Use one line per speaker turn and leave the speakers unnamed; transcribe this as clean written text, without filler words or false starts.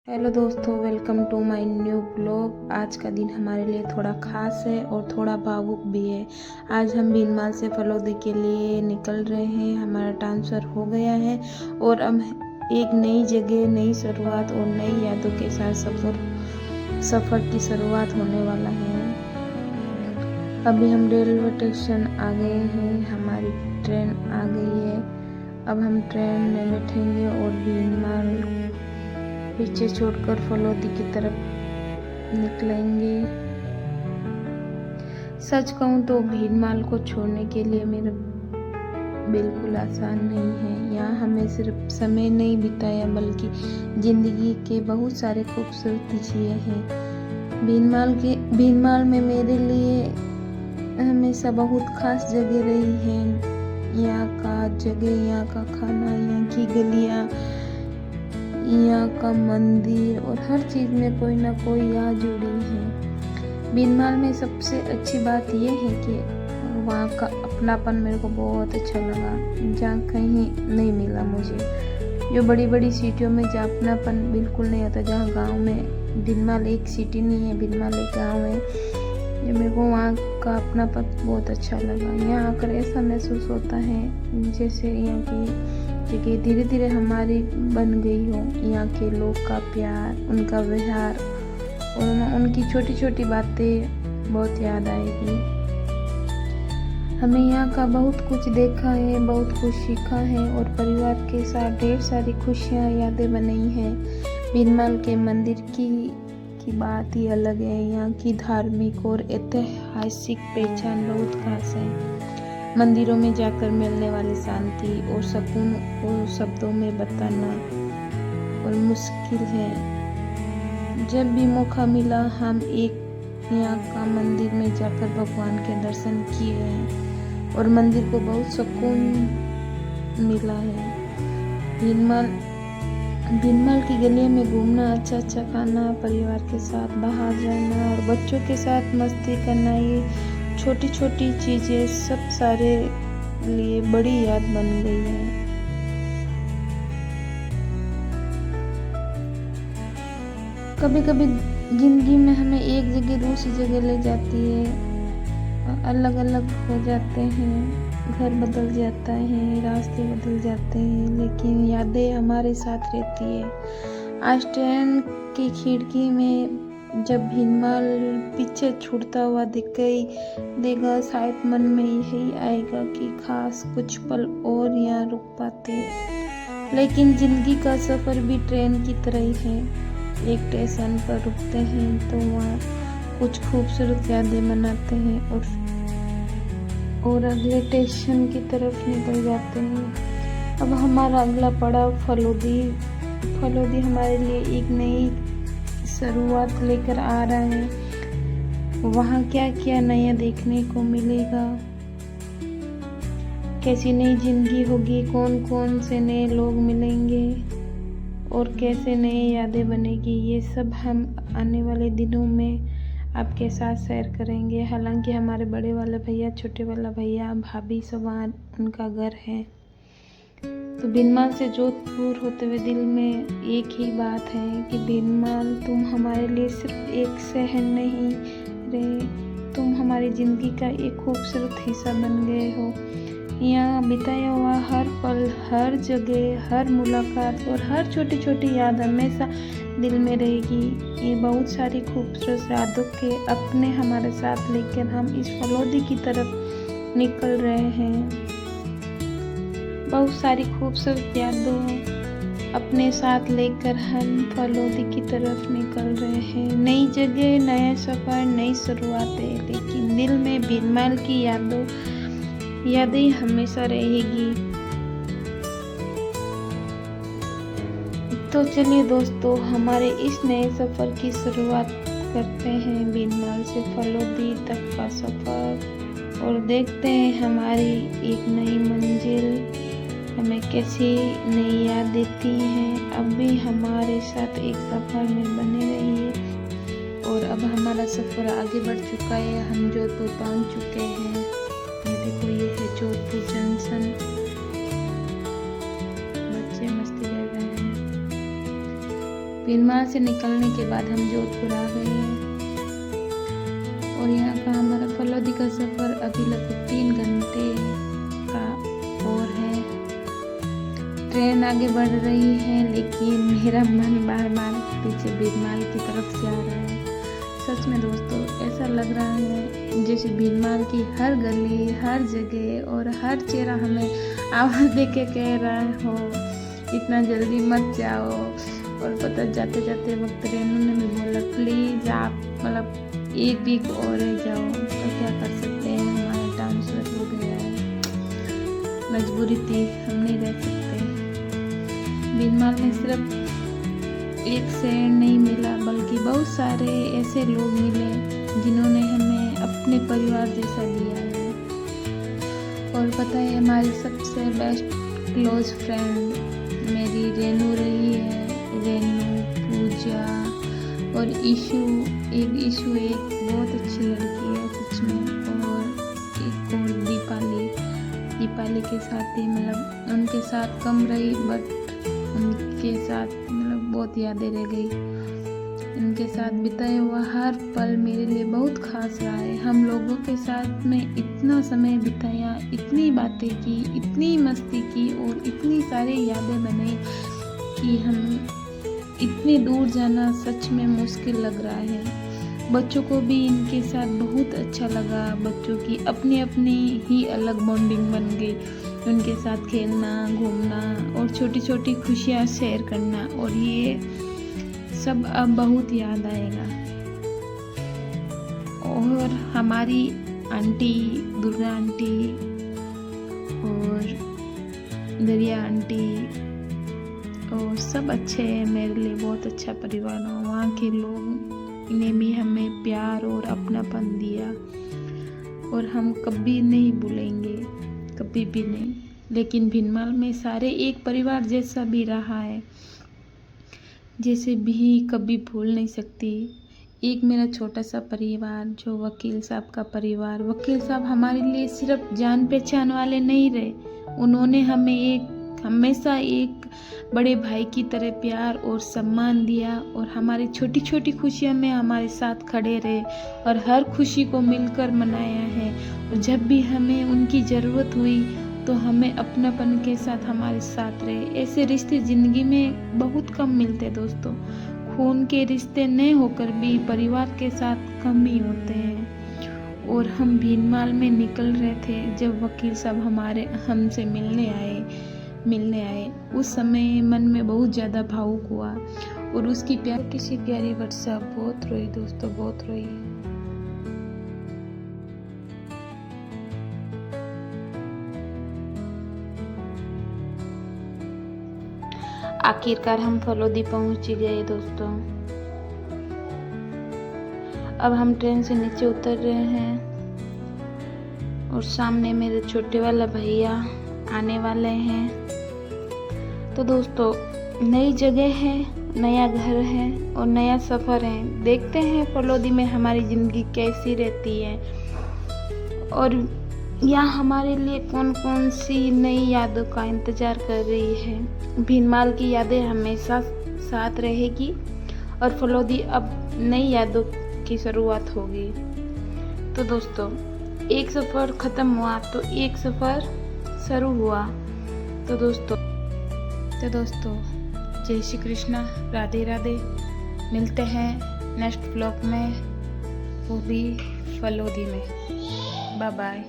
Hello दोस्तों, welcome to my new blog. आज का दिन हमारे लिए थोड़ा ख़ास है और थोड़ा भावुक भी है। आज हम भीनमाल से फलौदी के लिए निकल रहे हैं। हमारा ट्रांसफ़र हो गया है और अब एक नई जगह, नई शुरुआत और नई यादों के साथ सफ़र की शुरुआत होने वाला है। अभी हम रेलवे स्टेशन आ गए हैं, हमारी ट्रेन आ गई है। अब हम ट्रेन में बैठेंगे और भीनमाल पीछे छोड़कर फलौदी की तरफ निकलेंगे। सच कहूँ तो भीनमाल को छोड़ने के लिए मेरा बिल्कुल आसान नहीं है। यहाँ हमें सिर्फ समय नहीं बिताया बल्कि ज़िंदगी के बहुत सारे खूबसूरत जिए हैं। भीनमाल में मेरे लिए हमेशा बहुत खास जगह रही है। यहाँ का जगह, यहाँ का खाना, यहाँ की गलियाँ, यहाँ का मंदिर और हर चीज़ में कोई ना कोई याद जुड़ी है। भीनमाल में सबसे अच्छी बात यह है कि वहाँ का अपनापन मेरे को बहुत अच्छा लगा, जहाँ कहीं नहीं मिला मुझे। जो बड़ी बड़ी सिटियों में जहाँ अपनापन बिल्कुल नहीं होता, जहाँ गांव में, भीनमाल एक सिटी नहीं है, भीनमाल एक गांव है, जो मेरे को वहाँ का अपनापन बहुत अच्छा लगा। यहाँ आकर ऐसा महसूस होता है जैसे यहाँ की जगह धीरे धीरे हमारी बन गई हो। यहाँ के लोग का प्यार, उनका व्यवहार और उनकी छोटी छोटी बातें बहुत याद आएगी। हमें यहाँ का बहुत कुछ देखा है, बहुत कुछ सीखा है और परिवार के साथ ढेर सारी खुशियाँ, यादें बनाई हैं। भीनमाल के मंदिर की बात ही अलग है। यहाँ की धार्मिक और ऐतिहासिक पहचान बहुत खास है। मंदिरों में जाकर मिलने वाली शांति और सुकून को शब्दों में बताना और मुश्किल है। जब भी मौका मिला हम एक यहाँ का मंदिर में जाकर भगवान के दर्शन किए हैं और मंदिर को बहुत सुकून मिला है। भीनमाल की गलियों में घूमना, अच्छा खाना, परिवार के साथ बाहर जाना और बच्चों के साथ मस्ती करना, ये छोटी छोटी चीज़ें सब सारे लिए बड़ी याद बन गई है। कभी कभी जिंदगी में हमें एक जगह दूसरी जगह ले जाती है, अलग अलग हो जाते हैं, घर बदल जाता है, रास्ते बदल जाते हैं, लेकिन यादें हमारे साथ रहती है। आज ट्रेन की खिड़की में जब भीनमाल पीछे छूटता हुआ देगा, शायद मन में यही आएगा कि खास कुछ पल और यहाँ रुक पाते। लेकिन जिंदगी का सफ़र भी ट्रेन की तरह ही है। एक स्टेशन पर रुकते हैं तो वहाँ कुछ खूबसूरत यादें बनाते हैं और अगले स्टेशन की तरफ निकल जाते हैं। अब हमारा अगला पड़ाव फलौदी हमारे लिए एक नई शुरुआत लेकर आ रहा है। वहाँ क्या क्या नया देखने को मिलेगा, कैसी नई जिंदगी होगी, कौन कौन से नए लोग मिलेंगे और कैसे नई यादें बनेगी, ये सब हम आने वाले दिनों में आपके साथ शेयर करेंगे। हालांकि हमारे बड़े वाले भैया, छोटे वाला भैया, भाभी सब वहाँ उनका घर है। तो भीनमाल से जोधपुर होते हुए दिल में एक ही बात है कि भीनमाल, तुम हमारे लिए सिर्फ एक शहर नहीं रहे, तुम हमारी ज़िंदगी का एक खूबसूरत हिस्सा बन गए हो। यहाँ बिताया हुआ हर पल, हर जगह, हर मुलाकात और हर छोटी छोटी याद हमेशा दिल में रहेगी। ये बहुत सारी खूबसूरत यादों के अपने हमारे साथ लेकर हम इस फलौदी की तरफ निकल रहे हैं। बहुत सारी खूबसूरत यादों अपने साथ लेकर हम फलौदी की तरफ निकल रहे हैं। नई जगह, नया सफ़र, नई शुरुआतें, लेकिन दिल में भीनमाल की यादें हमेशा रहेगी। तो चलिए दोस्तों, हमारे इस नए सफ़र की शुरुआत करते हैं। भीनमाल से फलौदी तक का सफ़र और देखते हैं हमारी एक नई मंजिल हमें कैसी नई याद देती हैं। अब भी हमारे साथ एक सफ़र में बने रहिए। और अब हमारा सफ़र आगे बढ़ चुका है, हम जोधपुर पहुंच चुके हैं। ये देखो, ये है जोधपुर जंक्शन। बच्चे मस्ती कर रहे हैं। भीनमाल से निकलने के बाद हम जोधपुर आ गए हैं और यहाँ का हमारा फलौदी का सफ़र अभी लगभग 3 घंटे का और है। ट्रेन आगे बढ़ रही है लेकिन मेरा मन बार बार पीछे भीनमाल की तरफ से आ रहा है। सच में दोस्तों ऐसा लग रहा है जैसे भीनमाल की हर गली, हर जगह और हर चेहरा हमें आवाज़ दे के कह रहा हो इतना जल्दी मत जाओ। और पता जाते जाते वक्त रेनू ने भी बोला प्लीज़ आप मतलब 1 वीक और रह जाओ, तो क्या कर सकते हैं, हमारा ट्रांसफ़र हो गया है, मजबूरी थी, हम नहीं रह सकते। भीनमाल में सिर्फ एक शहर नहीं मिला बल्कि बहुत सारे ऐसे लोग मिले जिन्होंने हमें अपने परिवार जैसा लिया है। और पता है हमारी सबसे बेस्ट क्लोज फ्रेंड मेरी रेनू रही है। रेनू, पूजा और ईशू एक बहुत अच्छी लड़की है सच में। और एक और दीपाली के साथ ही मतलब उनके साथ कम रही बट उनके साथ मतलब बहुत यादें रह गई। उनके साथ बिताया हुआ हर पल मेरे लिए बहुत खास रहा है। हम लोगों के साथ में इतना समय बिताया, इतनी बातें की, इतनी मस्ती की और इतनी सारी यादें बनाई कि हम इतने दूर जाना सच में मुश्किल लग रहा है। बच्चों को भी इनके साथ बहुत अच्छा लगा। बच्चों की अपनी अपनी ही अलग बॉन्डिंग बन गई। उनके साथ खेलना, घूमना और छोटी छोटी खुशियाँ शेयर करना, और ये सब अब बहुत याद आएगा। और हमारी आंटी, दुर्गा आंटी और दरिया आंटी और सब अच्छे हैं, मेरे लिए बहुत अच्छा परिवार है। वहाँ के लोग ने भी हमें प्यार और अपनापन दिया और हम कभी नहीं भूलेंगे, कभी भी नहीं। लेकिन भीनमाल में सारे एक परिवार जैसा भी रहा है, जैसे भी कभी भूल नहीं सकती। एक मेरा छोटा सा परिवार जो वकील साहब का परिवार, वकील साहब हमारे लिए सिर्फ जान पहचान वाले नहीं रहे, उन्होंने हमें हमेशा एक बड़े भाई की तरह प्यार और सम्मान दिया और हमारी छोटी छोटी खुशियों में हमारे साथ खड़े रहे और हर खुशी को मिलकर मनाया है। और जब भी हमें उनकी ज़रूरत हुई तो हमें अपनापन के साथ हमारे साथ रहे। ऐसे रिश्ते ज़िंदगी में बहुत कम मिलते दोस्तों। खून के रिश्ते न होकर भी परिवार के साथ कम ही होते हैं। और हम भीनमाल में निकल रहे थे जब वकील साहब हमसे मिलने आए। उस समय मन में बहुत ज़्यादा भावुक हुआ और उसकी किसी प्यारी वर्षा बहुत रोई दोस्तों, बहुत रोई। आखिरकार हम फलौदी पहुंच ही गए दोस्तों। अब हम ट्रेन से नीचे उतर रहे हैं और सामने मेरे छोटे वाला भैया आने वाले हैं। तो दोस्तों नई जगह है, नया घर है और नया सफ़र है। देखते हैं फलौदी में हमारी ज़िंदगी कैसी रहती है और यहाँ हमारे लिए कौन कौन सी नई यादों का इंतज़ार कर रही है। भीनमाल की यादें हमेशा साथ रहेगी और फलौदी अब नई यादों की शुरुआत होगी। तो दोस्तों एक सफ़र ख़त्म हुआ तो एक सफ़र शुरू हुआ। तो दोस्तों जय श्री कृष्णा, राधे राधे। मिलते हैं नेक्स्ट ब्लॉग में, वो भी फलौदी में। Bye bye.